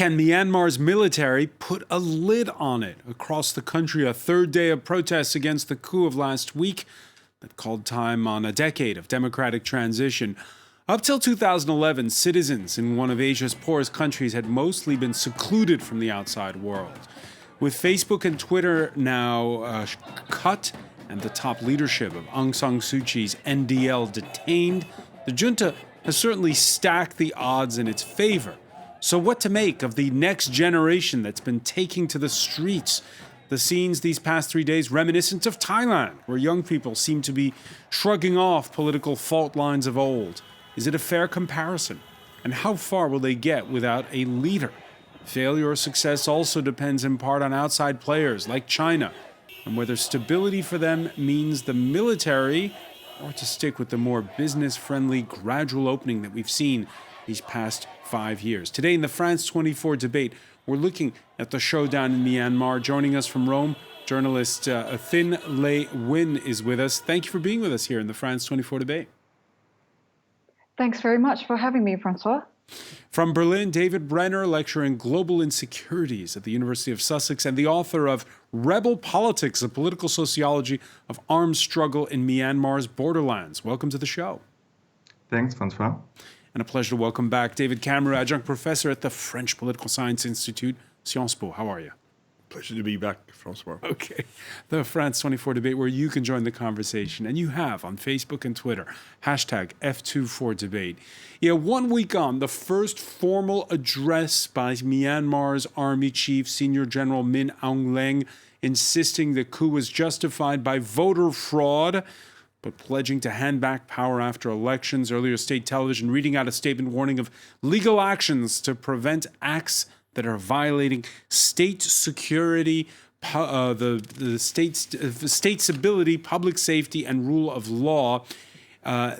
can Myanmar's military put a lid on it? Across the country, a third day of protests against the coup of last week that called time on a decade of democratic transition. Up till 2011, citizens in one of Asia's poorest countries had mostly been secluded from the outside world. With Facebook and Twitter now cut and the top leadership of Aung San Suu Kyi's NDL detained, the junta has certainly stacked the odds in its favor. So what to make of the next generation that's been taking to the streets? The scenes these past 3 days reminiscent of Thailand, where young people seem to be shrugging off political fault lines of old. Is it a fair comparison? And how far will they get without a leader? Failure or success also depends in part on outside players like China, and whether stability for them means the military or to stick with the more business-friendly gradual opening that we've seen these past 5 years. Today in the France 24 debate, we're looking at the showdown in Myanmar. Joining us from Rome, journalist Thin Lei Win is with us. Thank you for being with us here in the France 24 debate. Thanks very much for having me, Francois. From Berlin, David Brenner, lecturer in global insecurities at the University of Sussex and the author of Rebel Politics, a political sociology of armed struggle in Myanmar's borderlands. Welcome to the show. Thanks, Francois. And a pleasure to welcome back David Cameron, adjunct professor at the French Political Science Institute, Sciences Po. How are you? Pleasure to be back, Francois. Okay. The France 24 debate where you can join the conversation, and you have on Facebook and Twitter, hashtag F24debate. Yeah, 1 week on, the first formal address by Myanmar's army chief, Senior General Min Aung Hlaing, insisting the coup was justified by voter fraud, but pledging to hand back power after elections. Earlier, state television reading out a statement warning of legal actions to prevent acts that are violating state security, the state's stability, public safety, and rule of law.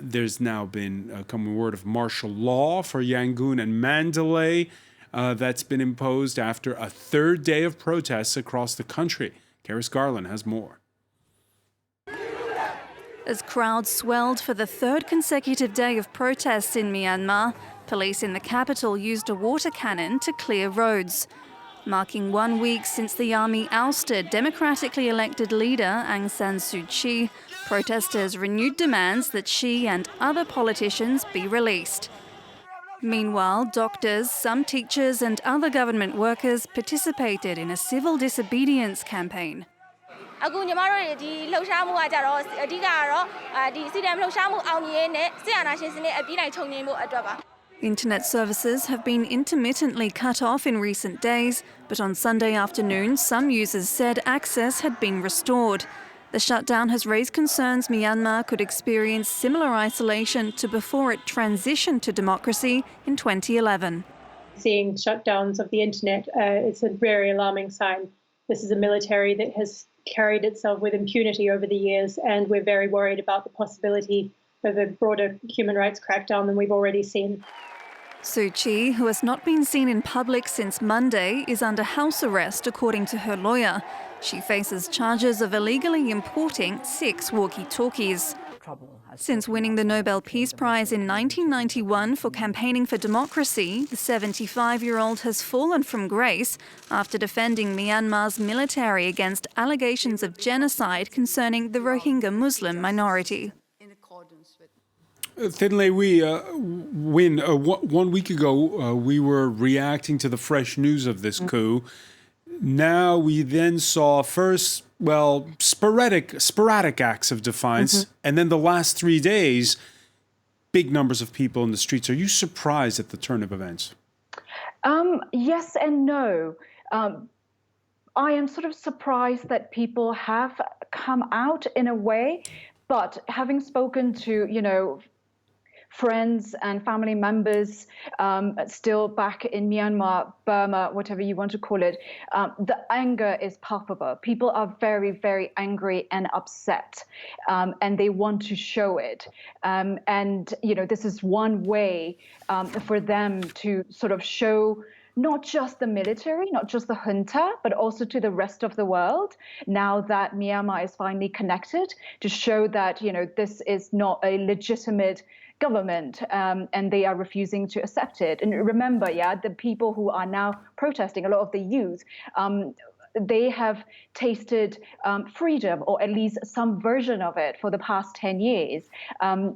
There's now been coming word of martial law for Yangon and Mandalay that's been imposed after a third day of protests across the country. Karis Garland has more. As crowds swelled for the third consecutive day of protests in Myanmar, police in the capital used a water cannon to clear roads. Marking 1 week since the army ousted democratically elected leader Aung San Suu Kyi, protesters renewed demands that she and other politicians be released. Meanwhile, doctors, some teachers and other government workers participated in a civil disobedience campaign. Internet services have been intermittently cut off in recent days, but on Sunday afternoon, some users said access had been restored. The shutdown has raised concerns Myanmar could experience similar isolation to before it transitioned to democracy in 2011. Seeing shutdowns of the internet, it's a very alarming sign. This is a military that has carried itself with impunity over the years, and we're very worried about the possibility of a broader human rights crackdown than we've already seen. Suu Kyi, who has not been seen in public since Monday, is under house arrest, according to her lawyer. She faces charges of illegally importing 6 walkie-talkies. Since winning the Nobel Peace Prize in 1991 for campaigning for democracy, the 75-year-old has fallen from grace after defending Myanmar's military against allegations of genocide concerning the Rohingya Muslim minority. Thin Lei Win, 1 week ago, we were reacting to the fresh news of this coup. Now we then saw first, sporadic acts of defiance, and then the last 3 days, big numbers of people in the streets. Are you surprised at the turn of events? Yes and no. I am sort of surprised that people have come out in a way, but having spoken to, friends and family members still back in Myanmar, Burma, whatever you want to call it, the anger is palpable. People are very, very angry and upset, and they want to show it. This is one way for them to sort of show not just the military, not just the junta, but also to the rest of the world, now that Myanmar is finally connected, to show that, this is not a legitimate government, and they are refusing to accept it. And remember, the people who are now protesting, a lot of the youth, they have tasted freedom, or at least some version of it, for the past 10 years.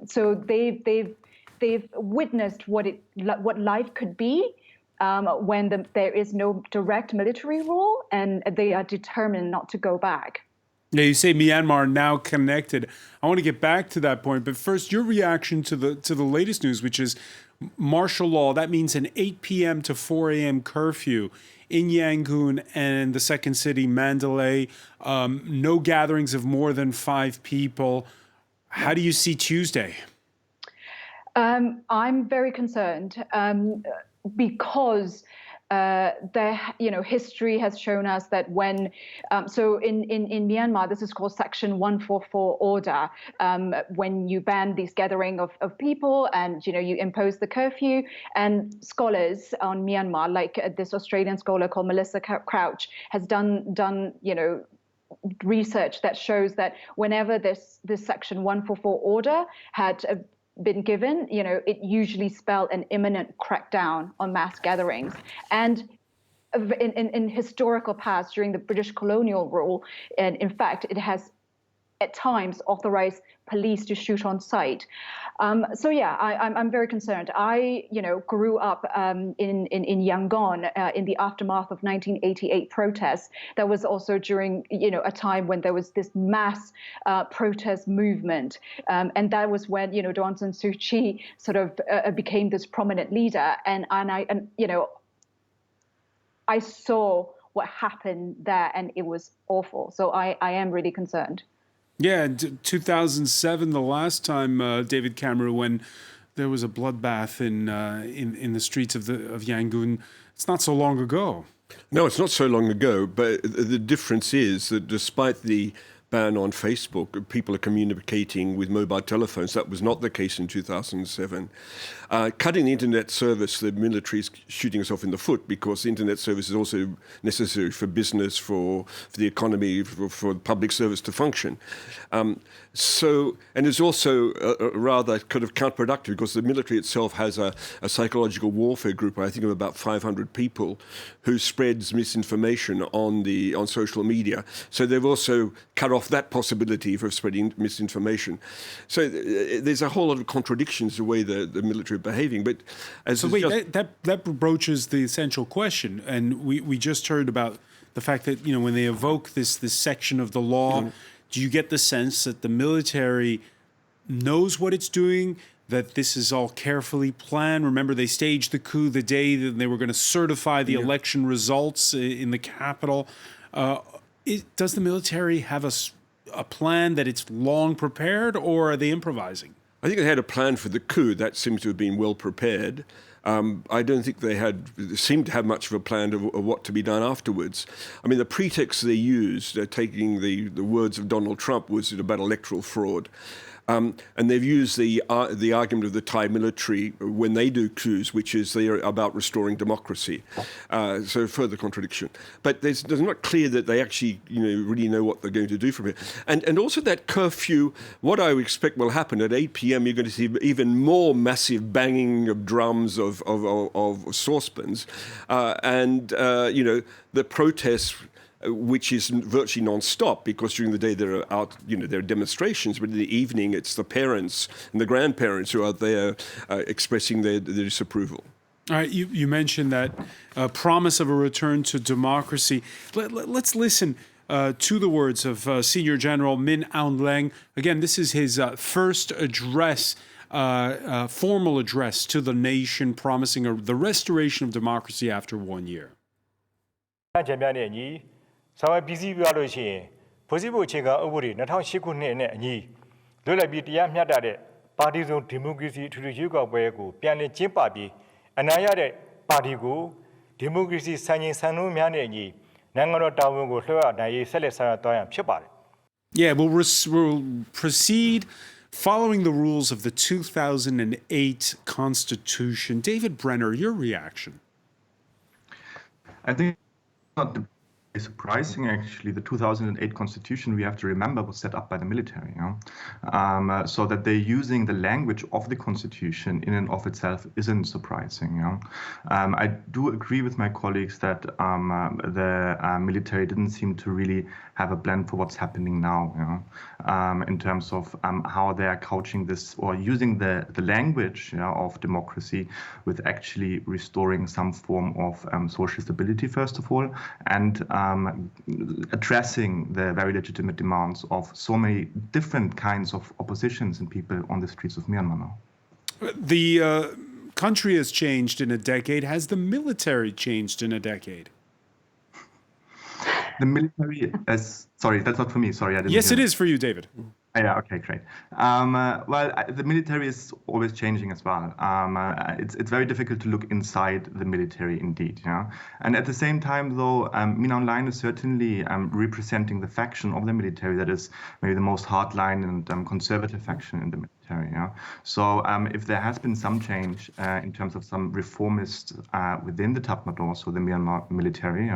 So they've witnessed what life could be when there is no direct military rule, and they are determined not to go back. Yeah, you say Myanmar now connected. I want to get back to that point, but first, your reaction to the latest news, which is martial law. That means an 8 p.m. to 4 a.m. curfew in Yangon and the second city, Mandalay. No gatherings of more than 5 people. How do you see Tuesday? I'm very concerned because history has shown us that when, so in Myanmar, this is called Section 144 order, when you ban these gathering of people and, you impose the curfew, and scholars on Myanmar, like this Australian scholar called Melissa Crouch, has done research that shows that whenever this Section 144 order had been given, it usually spelled an imminent crackdown on mass gatherings. And in historical past, during the British colonial rule, and in fact, it has at times authorized police to shoot on sight. I'm very concerned. I, grew up in Yangon in the aftermath of 1988 protests. That was also during, a time when there was this mass protest movement, and that was when, Aung San Suu Kyi sort of became this prominent leader, and I saw what happened there, and it was awful. So I am really concerned. Yeah, 2007, the last time, David Cameron, when there was a bloodbath in the streets of Yangon. It's not so long ago. No, it's not so long ago, but the difference is that despite the ban on Facebook, people are communicating with mobile telephones. That was not the case in 2007. Cutting the internet service, the military is shooting itself in the foot, because the internet service is also necessary for business, for the economy, for public service to function. And it's also rather kind of counterproductive, because the military itself has a psychological warfare group, I think of about 500 people, who spreads misinformation on social media. So they've also cut off that possibility for spreading misinformation. So there's a whole lot of contradictions the way the military are behaving. But that broaches the essential question, and we just heard about the fact that when they evoke this section of the law, do you get the sense that the military knows what it's doing, that this is all carefully planned? Remember, they staged the coup the day that they were going to certify the election results in the capital. Does the military have a plan that it's long prepared, or are they improvising? I think they had a plan for the coup. That seems to have been well prepared. I don't think they seemed to have much of a plan of what to be done afterwards. I mean, the pretext they used, taking the words of Donald Trump, was about electoral fraud. And they've used the argument of the Thai military when they do coups, which is they are about restoring democracy. So further contradiction. But it's not clear that they actually really know what they're going to do from it. And also that curfew, what I expect will happen at 8 p.m., you're going to see even more massive banging of drums, of saucepans. The protests, which is virtually non-stop, because during the day there are demonstrations, but in the evening it's the parents and the grandparents who are there expressing their disapproval. All right, you mentioned that promise of a return to democracy. Let's listen to the words of Senior General Min Aung Hlaing. Again, this is his first address, formal address to the nation, promising the restoration of democracy after 1 year. ဆောင်ရွက်ပြီးစီးပြလို့ရှိရင်ဖွဲ့စည်းပုံအခြေခံဥပဒေ2008ခုနှစ်နဲ့အညီလွတ်လပ်ပြီးတရားမျှတတဲ့ပါတီစုံဒီမိုကရေစီအထွေထွေရွေးကောက်ပွဲကိုပြန်လည်ကျင်းပပြီးအနိုင်ရတဲ့ပါတီကိုဒီမိုကရေစီစံချိန်စံနှုန်းများနဲ့အညီနိုင်ငံတော်တာဝန်ကိုလွှဲအပ်နိုင်ရေးဆက်လက်ဆောင်ရွက်သွားရန်ဖြစ်ပါတယ် Yeah, we'll proceed following the rules of the 2008 Constitution. David Brenner, your reaction? I think not the surprising, actually. The 2008 constitution, we have to remember, was set up by the military, so that they're using the language of the constitution in and of itself isn't surprising. I do agree with my colleagues that the military didn't seem to really have a plan for what's happening now, in terms of how they are couching this or using the language of democracy with actually restoring some form of social stability, first of all, and addressing the very legitimate demands of so many different kinds of oppositions and people on the streets of Myanmar now. The country has changed in a decade. Has the military changed in a decade? The military sorry, that's not for me. Sorry, I didn't Yes, hear it is for you, David. Yeah, okay, great. The military is always changing as well. It's very difficult to look inside the military indeed. And at the same time, though, Min Aung Hlaing is certainly representing the faction of the military that is maybe the most hardline and conservative faction in the military. So if there has been some change in terms of some reformists within the Tatmadaw, so the Myanmar military,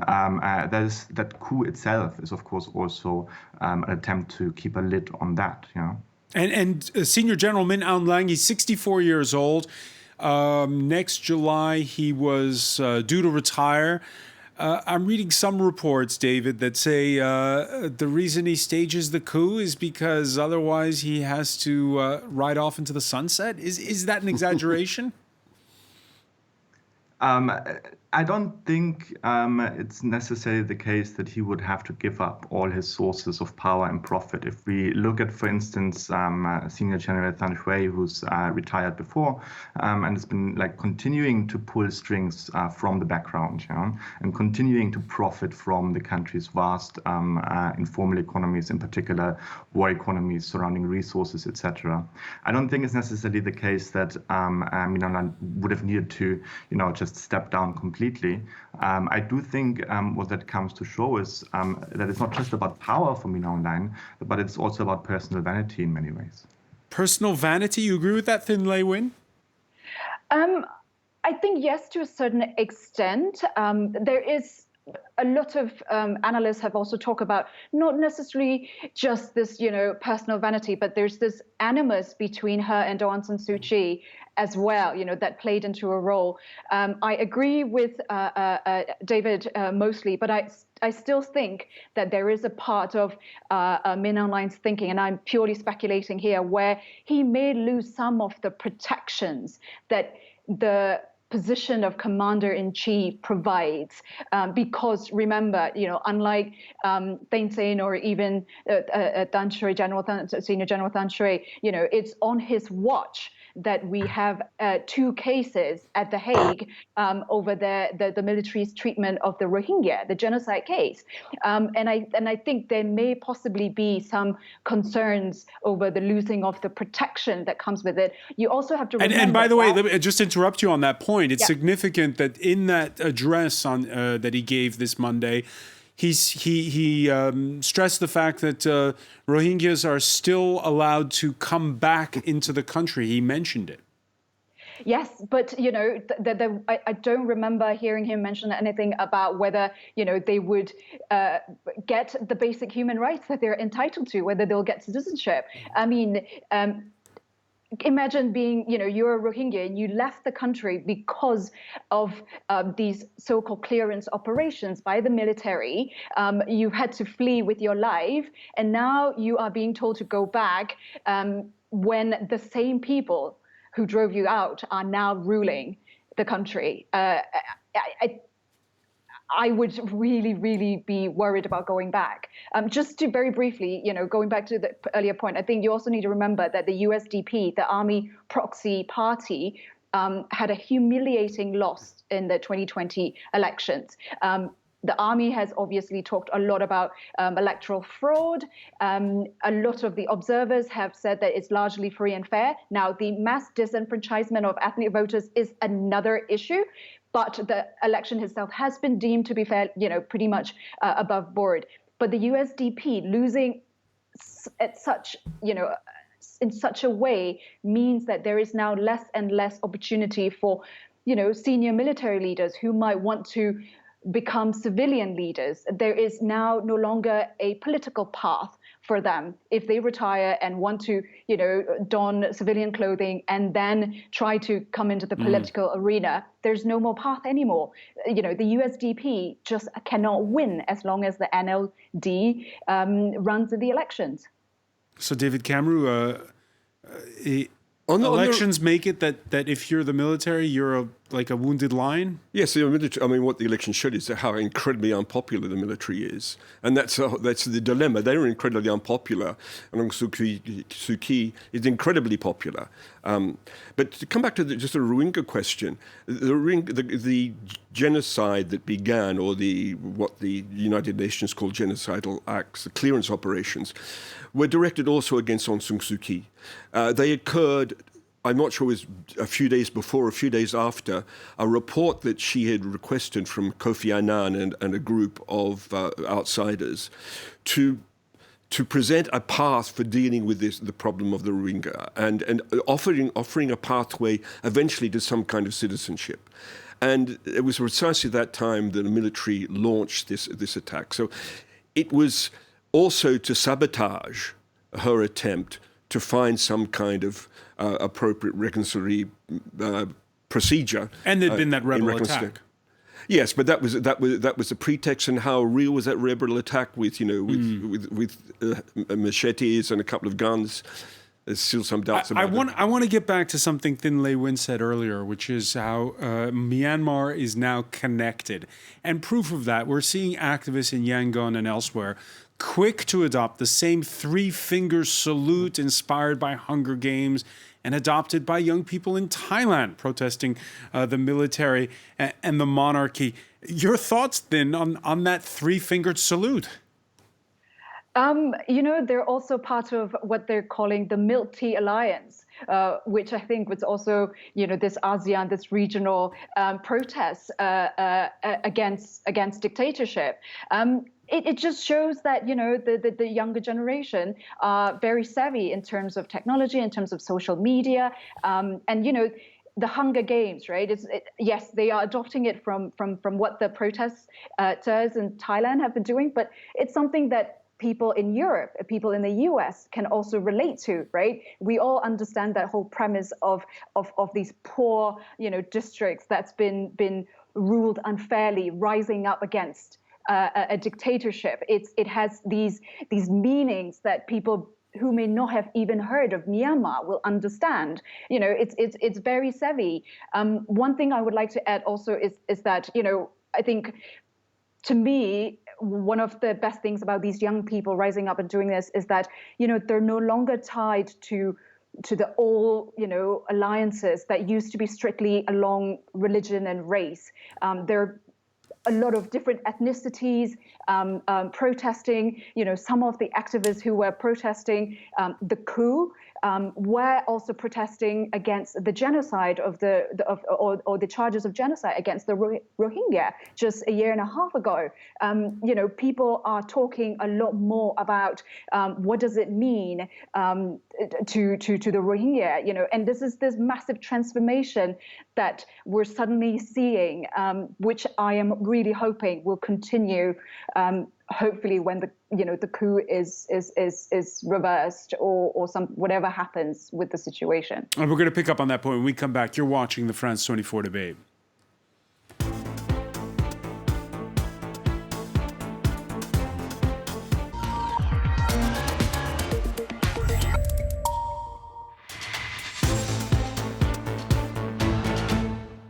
that coup itself is, of course, also an attempt to keep a lid on that. And Senior General Min Aung Hlaing, he's 64 years old. Next July, he was due to retire. I'm reading some reports, David, that say the reason he stages the coup is because otherwise he has to ride off into the sunset. Is that an exaggeration? I don't think it's necessarily the case that he would have to give up all his sources of power and profit. If we look at, for instance, Senior General Than Shwe, who's retired before, and has been continuing to pull strings from the background, and continuing to profit from the country's vast informal economies, in particular war economies surrounding resources, etc. I don't think it's necessarily the case that Min Aung Hlaing would have needed to, just step down completely. I do think what that comes to show is that it's not just about power for Min Aung Hlaing, but it's also about personal vanity in many ways. Personal vanity? You agree with that, Thin Lei Win? I think yes, to a certain extent. There is a lot of analysts have also talked about not necessarily just this, personal vanity, but there's this animus between her and Aung San Suu Kyi as well, that played into a role. I agree with David mostly, but I still think that there is a part of Min Aung Hlaing's thinking, and I'm purely speculating here, where he may lose some of the protections that the position of commander-in-chief provides, because remember, unlike Thein Sein or even Senior General Than Shwe, it's on his watch that we have 2 cases at The Hague over the military's treatment of the Rohingya, the genocide case, and I think there may possibly be some concerns over the losing of the protection that comes with it. You also have to remember. And by the way, let me just interrupt you on that point. It's significant that in that address that he gave this Monday, he stressed the fact that Rohingyas are still allowed to come back into the country. He mentioned it. Yes, but I don't remember hearing him mention anything about whether they would get the basic human rights that they're entitled to, whether they'll get citizenship. I mean, imagine being, you're a Rohingya and you left the country because of these so-called clearance operations by the military. You had to flee with your life, and now you are being told to go back when the same people who drove you out are now ruling the country. I would really, really be worried about going back. Just to very briefly, going back to the earlier point, I think you also need to remember that the USDP, the Army Proxy Party, had a humiliating loss in the 2020 elections. The army has obviously talked a lot about electoral fraud. A lot of the observers have said that it's largely free and fair. Now, the mass disenfranchisement of ethnic voters is another issue, but the election itself has been deemed to be fair, pretty much above board. But the USDP losing at such, in such a way means that there is now less and less opportunity for, senior military leaders who might want to become civilian leaders. There is now no longer a political path for them if they retire and want to, don civilian clothing and then try to come into the political arena. There's no more path anymore. The USDP just cannot win as long as the NLD runs in the elections. So, David Cameron, elections make it that if you're the military, you're like a wounded lion? Yes, the military, I mean, what the election showed is how incredibly unpopular the military is. And that's the dilemma. They're incredibly unpopular. And Aung Suu Kyi is incredibly popular. But to come back to just the Rohingya question, the genocide that began, or what the United Nations call genocidal acts, the clearance operations, were directed also against Aung San Suu Kyi. They occurred, I'm not sure it was a few days before or a few days after, a report that she had requested from Kofi Annan and a group of outsiders to present a path for dealing with the problem of the Rohingya and offering a pathway eventually to some kind of citizenship. And it was precisely that time that the military launched this attack. So it was also to sabotage her attempt to find some kind of appropriate reconciliatory procedure. And there'd been that rebel attack. Yes, but that was the pretext. And how real was that rebel attack with machetes and a couple of guns? There's still some doubts about it. I want to get back to something Thin Lei Win said earlier, which is how Myanmar is now connected. And proof of that, we're seeing activists in Yangon and elsewhere quick to adopt the same three-finger salute inspired by Hunger Games and adopted by young people in Thailand protesting the military and the monarchy. Your thoughts, then, on that three-fingered salute? They're also part of what they're calling the Milk Tea Alliance, which I think was also, this ASEAN, this regional protest against dictatorship. It just shows that, the younger generation are very savvy in terms of technology, in terms of social media, and, the Hunger Games, right? Yes, they are adopting it from what the protesters in Thailand have been doing, but it's something that people in Europe, people in the US can also relate to, right? We all understand that whole premise of these poor, districts that's been ruled unfairly, rising up against a dictatorship. It has these meanings that people who may not have even heard of Myanmar will understand. It's very savvy. One thing I would like to add also is that, I think, to me, one of the best things about these young people rising up and doing this is that, they're no longer tied to the old, alliances that used to be strictly along religion and race. There are a lot of different ethnicities protesting. Some of the activists who were protesting the coup were also protesting against the genocide or the charges of genocide against the Rohingya just a year and a half ago. People are talking a lot more about what does it mean to the Rohingya, and this is this massive transformation that we're suddenly seeing, which I am really hoping will continue. Hopefully, when the coup is reversed or whatever happens with the situation. And we're going to pick up on that point when we come back. You're watching the France 24 debate.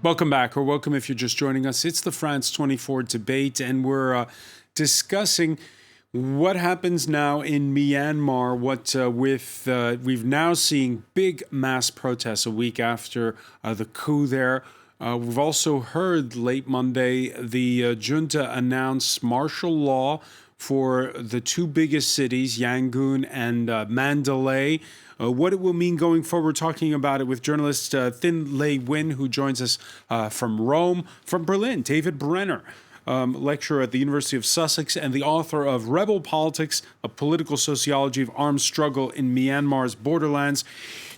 Welcome back, or welcome if you're just joining us. It's the France 24 debate, and we're discussing what happens now in Myanmar, we've now seen big mass protests a week after the coup there. We've also heard late Monday the junta announce martial law for the two biggest cities, Yangon and Mandalay. What it will mean going forward, we're talking about it with journalist Thin Lei Win, who joins us from Rome, from Berlin, David Brenner. lecturer at the University of Sussex and the author of Rebel Politics, A Political Sociology of Armed Struggle in Myanmar's Borderlands.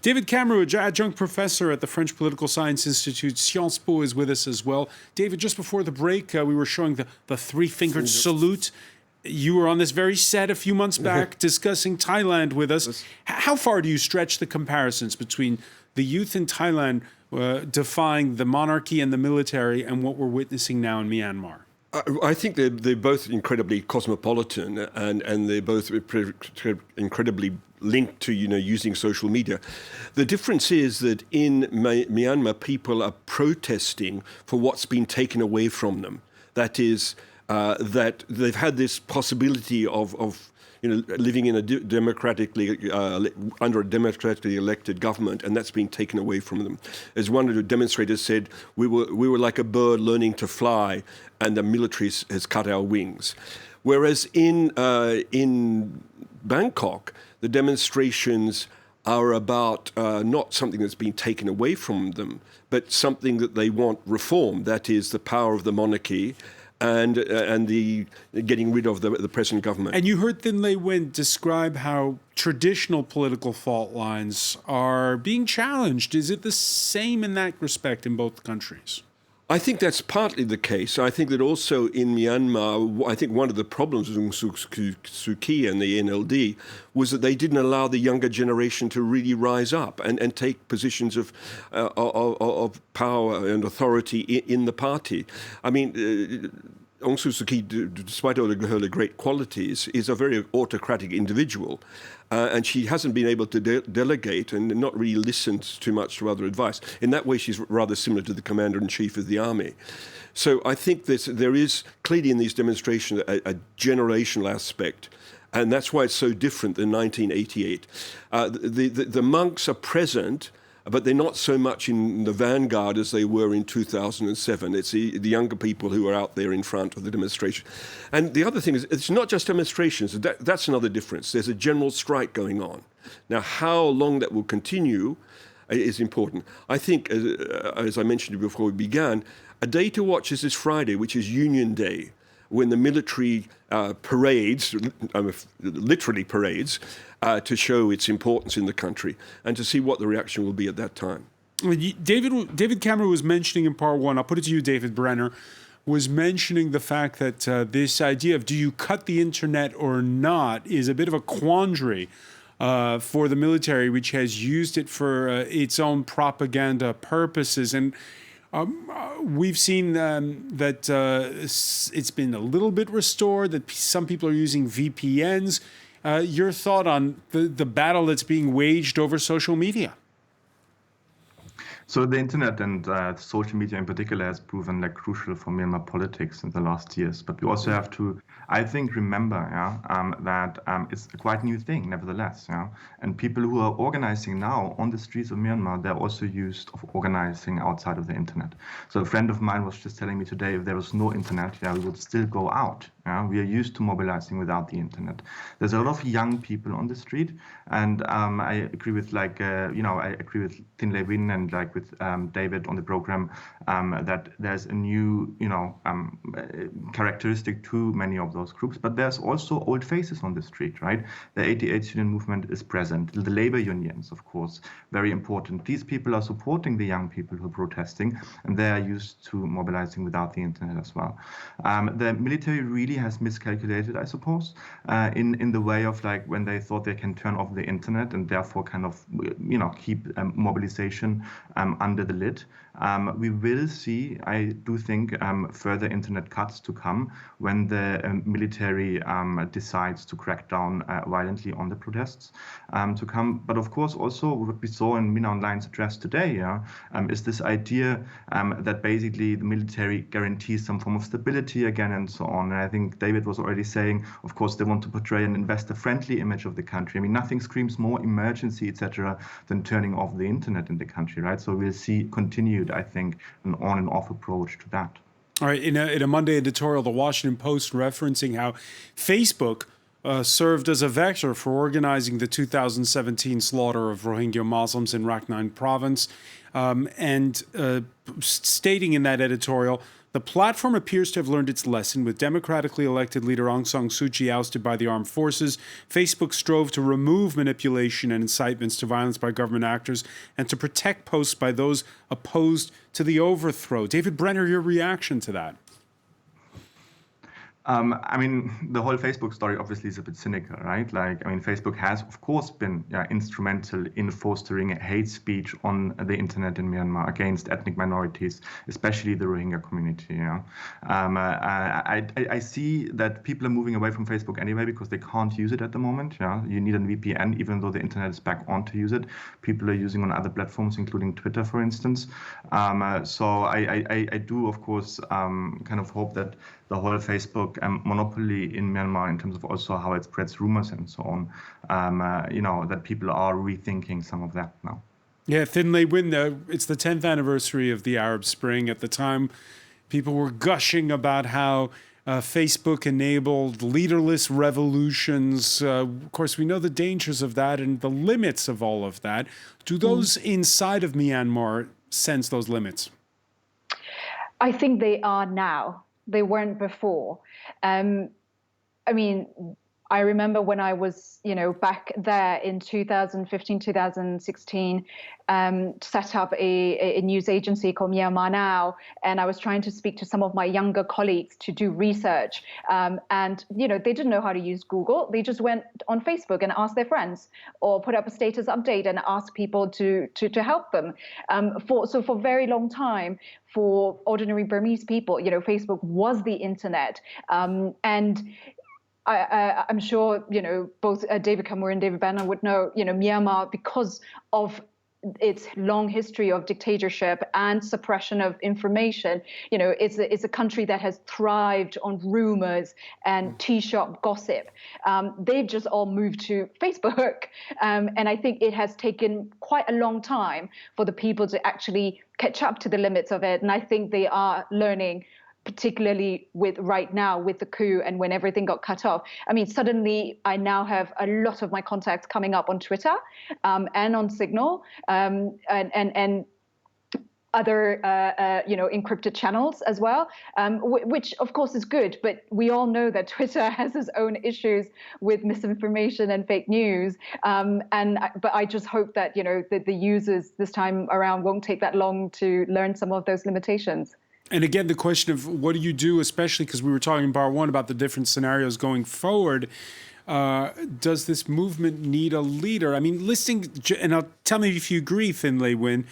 David Cameron, adjunct professor at the French Political Science Institute, Sciences Po, is with us as well. David, just before the break, we were showing the three-fingered salute. You were on this very set a few months back discussing Thailand with us. How far do you stretch the comparisons between the youth in Thailand defying the monarchy and the military and what we're witnessing now in Myanmar? I think they're both incredibly cosmopolitan and they're both incredibly linked to, using social media. The difference is that in Myanmar, people are protesting for what's been taken away from them. That is, that they've had this possibility of living in a democratically under a democratically elected government, and that's been taken away from them. As one of the demonstrators said, we were like a bird learning to fly, and the military has cut our wings. Whereas in Bangkok, the demonstrations are about not something that's been taken away from them, but something that they want reform. That is the power of the monarchy and the getting rid of the present government. And you heard Thin Lay Win describe how traditional political fault lines are being challenged. Is it the same in that respect in both countries? I think that's partly the case. I think that also in Myanmar, I think one of the problems with Aung San Suu Kyi and the NLD was that they didn't allow the younger generation to really rise up and take positions of power and authority in the party. I mean, Aung San Suu Kyi, despite all her great qualities, is a very autocratic individual. And she hasn't been able to delegate and not really listened too much to other advice. In that way, she's rather similar to the commander-in-chief of the army. So I think there is clearly in these demonstrations a generational aspect. And that's why it's so different than 1988. The monks are present, but they're not so much in the vanguard as they were in 2007. It's the younger people who are out there in front of the demonstration. And the other thing is, it's not just demonstrations. That's another difference. There's a general strike going on. Now, how long that will continue is important. I think, as I mentioned before we began, a day to watch is this Friday, which is Union Day, when the military parades, literally parades, to show its importance in the country and to see what the reaction will be at that time. David Cameron was mentioning in part one, I'll put it to you, David Brenner, was mentioning the fact that this idea of do you cut the internet or not is a bit of a quandary for the military, which has used it for its own propaganda purposes. And we've seen that it's been a little bit restored, that some people are using VPNs. Your thought on the battle that's being waged over social media? So the internet and social media in particular has proven crucial for Myanmar politics in the last years. But we also have to, I think, remember that it's a quite new thing, nevertheless. And people who are organizing now on the streets of Myanmar, they're also used of organizing outside of the internet. So a friend of mine was just telling me today, if there was no internet, we would still go out. We are used to mobilizing without the internet. There's a lot of young people on the street, and I agree with I agree with Thin Lay Win and with David on the program that there's a new characteristic to many of those groups. But there's also old faces on the street, right? The 88 student movement is present. The labor unions, of course, very important. These people are supporting the young people who are protesting, and they are used to mobilizing without the internet as well. The military really has miscalculated, I suppose, in the way of when they thought they can turn off the internet and therefore kind of keep mobilization under the lid. We will see, I do think, further internet cuts to come when the military decides to crack down violently on the protests to come. But of course, also what we saw in Mina Online's address today is this idea that basically the military guarantees some form of stability again and so on. And I think David was already saying, of course, they want to portray an investor-friendly image of the country. I mean, nothing screams more emergency, etc., than turning off the internet in the country, right? So we'll see continued, I think, an on and off approach to that. All right, in a Monday editorial, the Washington Post referencing how Facebook served as a vector for organizing the 2017 slaughter of Rohingya Muslims in Rakhine province, and stating in that editorial The platform appears to have learned its lesson, with democratically elected leader Aung San Suu Kyi ousted by the armed forces. Facebook strove to remove manipulation and incitements to violence by government actors and to protect posts by those opposed to the overthrow. David Brenner, your reaction to that? I mean, the whole Facebook story obviously is a bit cynical, right? Like, I mean, Facebook has, of course, been instrumental in fostering hate speech on the internet in Myanmar against ethnic minorities, especially the Rohingya community. I see that people are moving away from Facebook anyway because they can't use it at the moment. You need a VPN, even though the internet is back on to use it. People are using on other platforms, including Twitter, for instance. So I do, of course, kind of hope that the whole Facebook monopoly in Myanmar, in terms of also how it spreads rumors and so on, that people are rethinking some of that now. Yeah, Thinley Win, it's the 10th anniversary of the Arab Spring. At the time, people were gushing about how Facebook enabled leaderless revolutions. Of course, we know the dangers of that and the limits of all of that. Do those inside of Myanmar sense those limits? I think they are now. They weren't before. I mean, I remember when I was, back there in 2015, 2016, set up a news agency called Myanmar Now, and I was trying to speak to some of my younger colleagues to do research. And, they didn't know how to use Google. They just went on Facebook and asked their friends, or put up a status update and asked people to help them. For a very long time, for ordinary Burmese people, Facebook was the internet. And I'm sure, both David Kamur and David Banner would know, Myanmar, because of its long history of dictatorship and suppression of information, it's a country that has thrived on rumors and tea shop gossip. They've just all moved to Facebook. And I think it has taken quite a long time for the people to actually catch up to the limits of it. And I think they are learning, particularly right now with the coup and when everything got cut off. I mean, suddenly I now have a lot of my contacts coming up on Twitter and on Signal and other, encrypted channels as well, which of course is good. But we all know that Twitter has its own issues with misinformation and fake news. But I just hope that, that the users this time around won't take that long to learn some of those limitations. And again, the question of what do you do, especially because we were talking in part one about the different scenarios going forward. Does this movement need a leader? I mean, listening, and tell me if you agree, Thinley Win,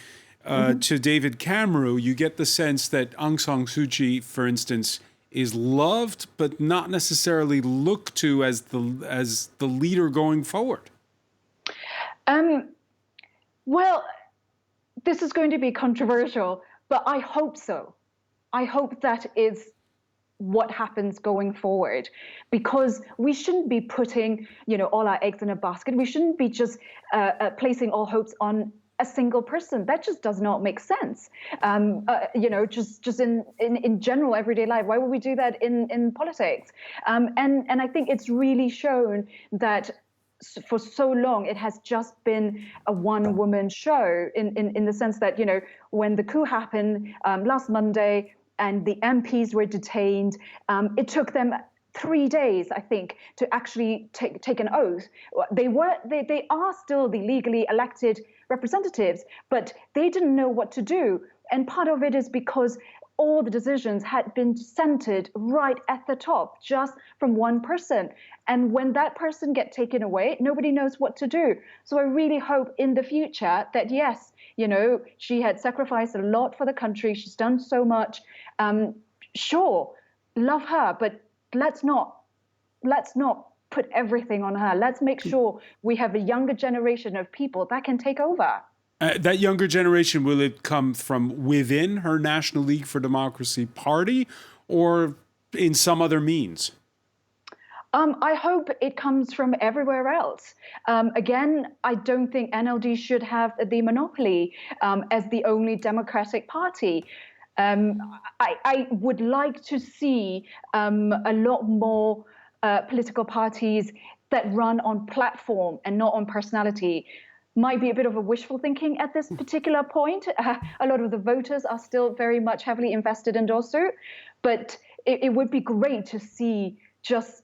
to David Kamru, you get the sense that Aung San Suu Kyi, for instance, is loved but not necessarily looked to as the leader going forward. Well, this is going to be controversial, but I hope so. I hope that is what happens going forward, because we shouldn't be putting, all our eggs in a basket. We shouldn't be just placing all hopes on a single person. That just does not make sense. Just in general everyday life. Why would we do that in politics? And I think it's really shown that for so long it has just been a one-woman show in the sense that, when the coup happened last Monday and the MPs were detained, it took them 3 days, I think, to actually take an oath. They are still the legally elected representatives, but they didn't know what to do. And part of it is because all the decisions had been centered right at the top, just from one person. And when that person gets taken away, nobody knows what to do. So I really hope in the future that, yes, she had sacrificed a lot for the country. She's done so much. Sure, love her, but let's not put everything on her. Let's make sure we have a younger generation of people that can take over. That younger generation, will it come from within her National League for Democracy party or in some other means? I hope it comes from everywhere else. Again, I don't think NLD should have the monopoly as the only democratic party. I would like to see a lot more political parties that run on platform and not on personality. might be a bit of a wishful thinking at this particular point. A lot of the voters are still very much heavily invested in Dosu, but it would be great to see just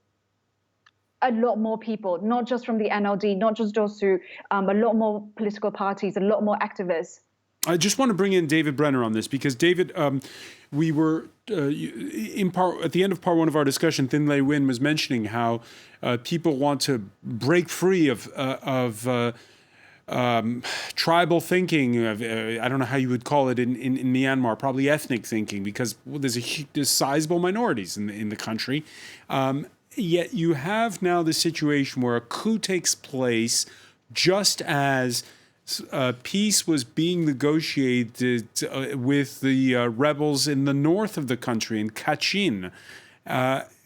a lot more people, not just from the NLD, not just Dosu, a lot more political parties, a lot more activists. I just want to bring in David Brenner on this because, David, we were in part at the end of part one of our discussion. Thin Lei Win was mentioning how people want to break free of tribal thinking. I don't know how you would call it in Myanmar, probably ethnic thinking, because there's sizable minorities in the country. Yet you have now the situation where a coup takes place just as peace was being negotiated with the rebels in the north of the country, in Kachin.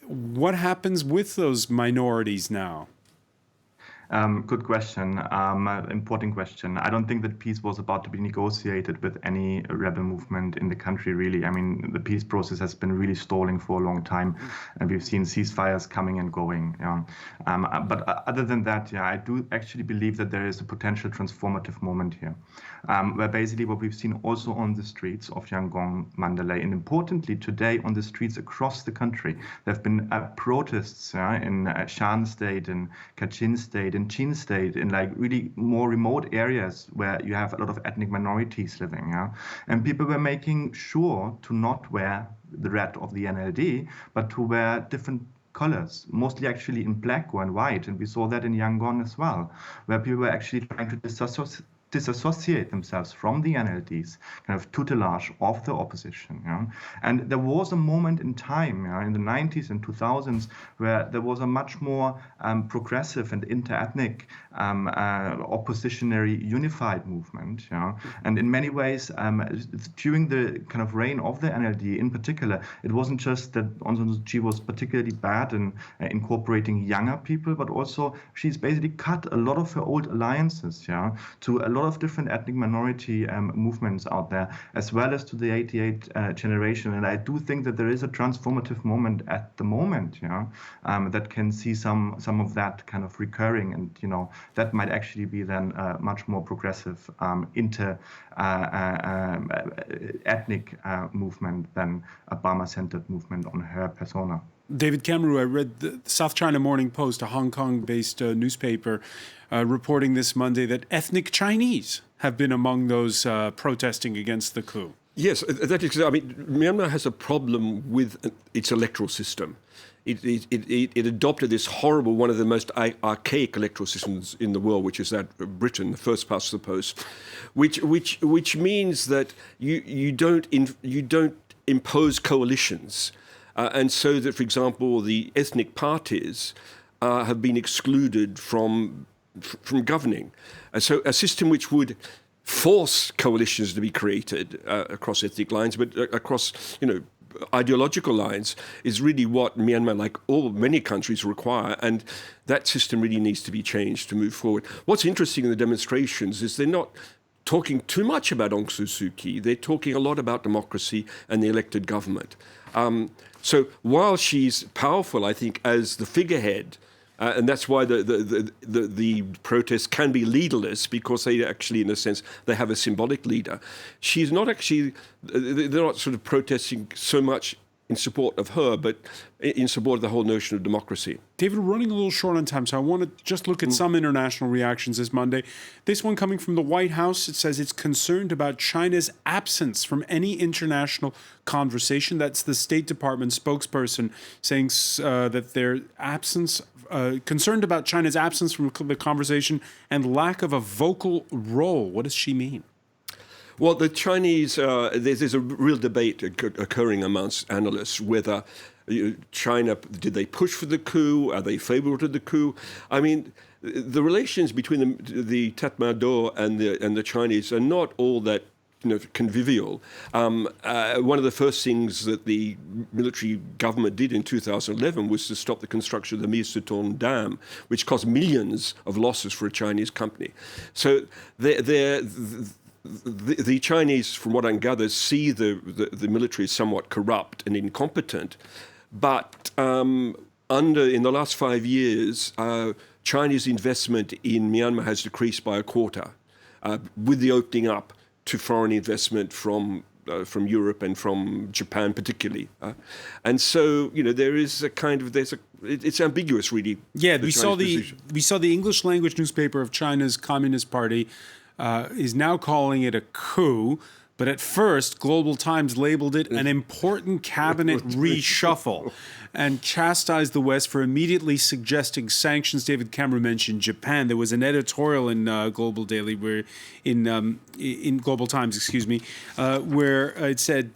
What happens with those minorities now? Good question. Important question. I don't think that peace was about to be negotiated with any rebel movement in the country, really. I mean, the peace process has been really stalling for a long time, and we've seen ceasefires coming and going. But other than that, I do actually believe that there is a potential transformative moment here, where basically what we've seen also on the streets of Yangon, Mandalay, and importantly today on the streets across the country, there have been protests in Shan State, in Kachin State, in Chin State, in like really more remote areas where you have a lot of ethnic minorities living. And people were making sure to not wear the red of the NLD, but to wear different colors, mostly actually in black or in white. And we saw that in Yangon as well, where people were actually trying to disassociate themselves from the NLD's kind of tutelage of the opposition. And there was a moment in time in the 90s and 2000s where there was a much more progressive and inter-ethnic oppositionary unified movement. And in many ways, during the kind of reign of the NLD in particular, it wasn't just that Aung San Suu Kyi was particularly bad in incorporating younger people, but also she's basically cut a lot of her old alliances to a lot of different ethnic minority movements out there, as well as to the 88 generation. And I do think that there is a transformative moment at the moment, that can see some of that kind of recurring, and that might actually be then a much more progressive ethnic movement than a Burma-centered movement on her persona. David Cameron, I read the South China Morning Post, a Hong Kong-based newspaper, reporting this Monday that ethnic Chinese have been among those protesting against the coup. Yes, that is. I mean, Myanmar has a problem with its electoral system. It adopted this horrible, one of the most archaic electoral systems in the world, which is that of Britain, the first past the post, which means that you don't impose coalitions. And so that, for example, the ethnic parties have been excluded from governing. So a system which would force coalitions to be created across ethnic lines, but across, ideological lines, is really what Myanmar, like many countries, require. And that system really needs to be changed to move forward. What's interesting in the demonstrations is they're not talking too much about Aung San Suu Kyi. They're talking a lot about democracy and the elected government. So while she's powerful, I think, as the figurehead, and that's why the protests can be leaderless, because they actually, in a sense, they have a symbolic leader. She's not actually, they're not sort of protesting so much in support of her, but in support of the whole notion of democracy. David, we're running a little short on time, so I want to just look at some international reactions this Monday. This one coming from the White House, it says it's concerned about China's absence from any international conversation. That's the State Department spokesperson saying that their absence, concerned about China's absence from the conversation and lack of a vocal role. What does she mean? Well, the Chinese, there's a real debate occurring amongst analysts whether China, did they push for the coup? Are they favorable to the coup? I mean, the relations between the Tatmadaw and the Chinese are not all that convivial. One of the first things that the military government did in 2011 was to stop the construction of the Mir Suton Dam, which caused millions of losses for a Chinese company. So the Chinese, from what I gather, see the military as somewhat corrupt and incompetent. But in the last 5 years, Chinese investment in Myanmar has decreased by a quarter with the opening up to foreign investment from Europe and from Japan particularly. And so, there is a kind of, it's ambiguous really. Yeah, we saw the English language newspaper of China's Communist Party is now calling it a coup. But at first, Global Times labeled it an important cabinet reshuffle and chastised the West for immediately suggesting sanctions. David Cameron mentioned Japan. There was an editorial in Global Daily, in Global Times, where it said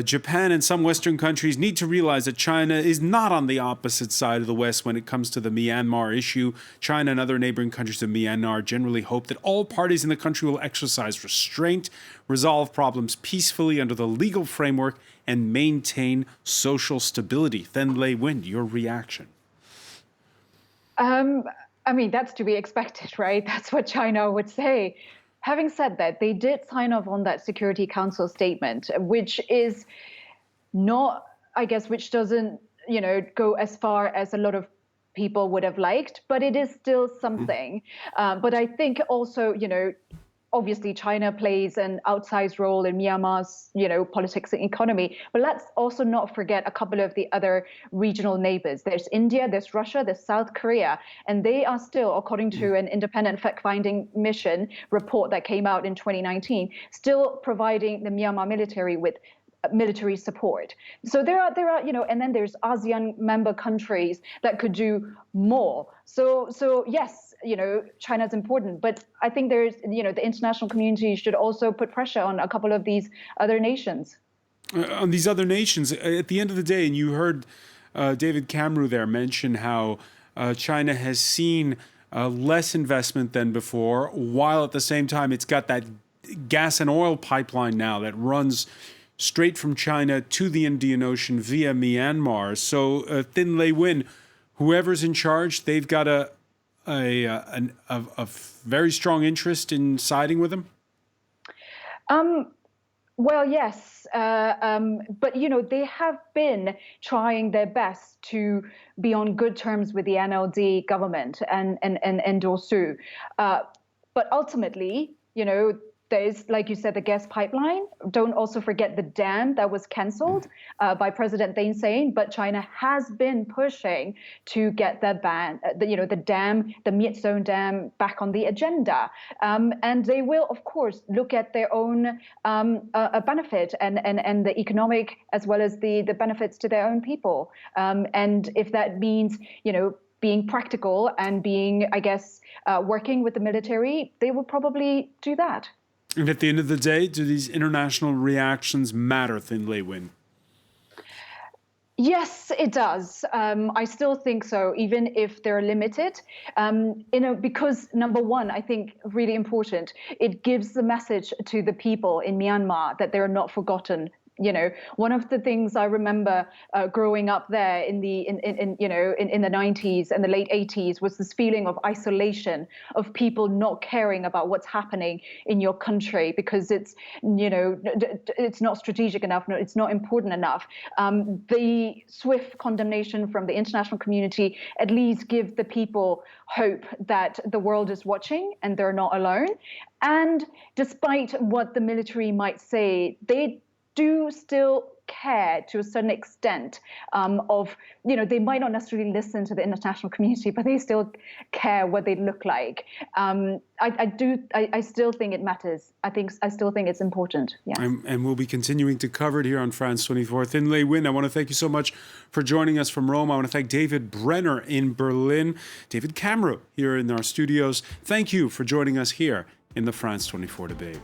Japan and some Western countries need to realize that China is not on the opposite side of the West when it comes to the Myanmar issue. China and other neighboring countries of Myanmar generally hope that all parties in the country will exercise restraint, resolve problems peacefully under the legal framework, and maintain social stability. Then Lei Win, your reaction? I mean, that's to be expected, right? That's what China would say. Having said that, they did sign off on that Security Council statement, which is not, I guess, which doesn't, go as far as a lot of people would have liked, but it is still something. But I think also, obviously China plays an outsized role in Myanmar's, politics and economy. But let's also not forget a couple of the other regional neighbors. There's India, there's Russia, there's South Korea, and they are still, according to an independent fact-finding mission report that came out in 2019, still providing the Myanmar military with military support. So there are, and then there's ASEAN member countries that could do more. So yes, China's important, but I think there's, the international community should also put pressure on a couple of these other nations. On these other nations, at the end of the day, and you heard David Cameron there mention how China has seen less investment than before, while at the same time it's got that gas and oil pipeline now that runs straight from China to the Indian Ocean via Myanmar. So Thin Lei Win, whoever's in charge, they've got a very strong interest in siding with them? Well, yes, but they have been trying their best to be on good terms with the NLD government and Dosu. But ultimately, there's, like you said, the gas pipeline. Don't also forget the dam that was cancelled by President Thein Sein. But China has been pushing to get that the dam, the Myitsone Dam, back on the agenda. And they will, of course, look at their own benefit and the economic as well as the benefits to their own people. And if that means, being practical and being, I guess, working with the military, they will probably do that. And at the end of the day, do these international reactions matter, Thin Lei Win? Yes, it does. I still think so, even if they're limited. Because number one, I think really important, it gives the message to the people in Myanmar that they're not forgotten. One of the things I remember growing up there in the 90s and the late 80s was this feeling of isolation, of people not caring about what's happening in your country because it's not strategic enough, it's not important enough. The swift condemnation from the international community at least give the people hope that the world is watching and they're not alone. And despite what the military might say, they do still care to a certain extent they might not necessarily listen to the international community, but they still care what they look like. I still think it matters. I still think it's important. Yes. And we'll be continuing to cover it here on France 24. Thin Lei Win, I want to thank you so much for joining us from Rome. I want to thank David Brenner in Berlin, David Cameron here in our studios. Thank you for joining us here in the France 24 debate.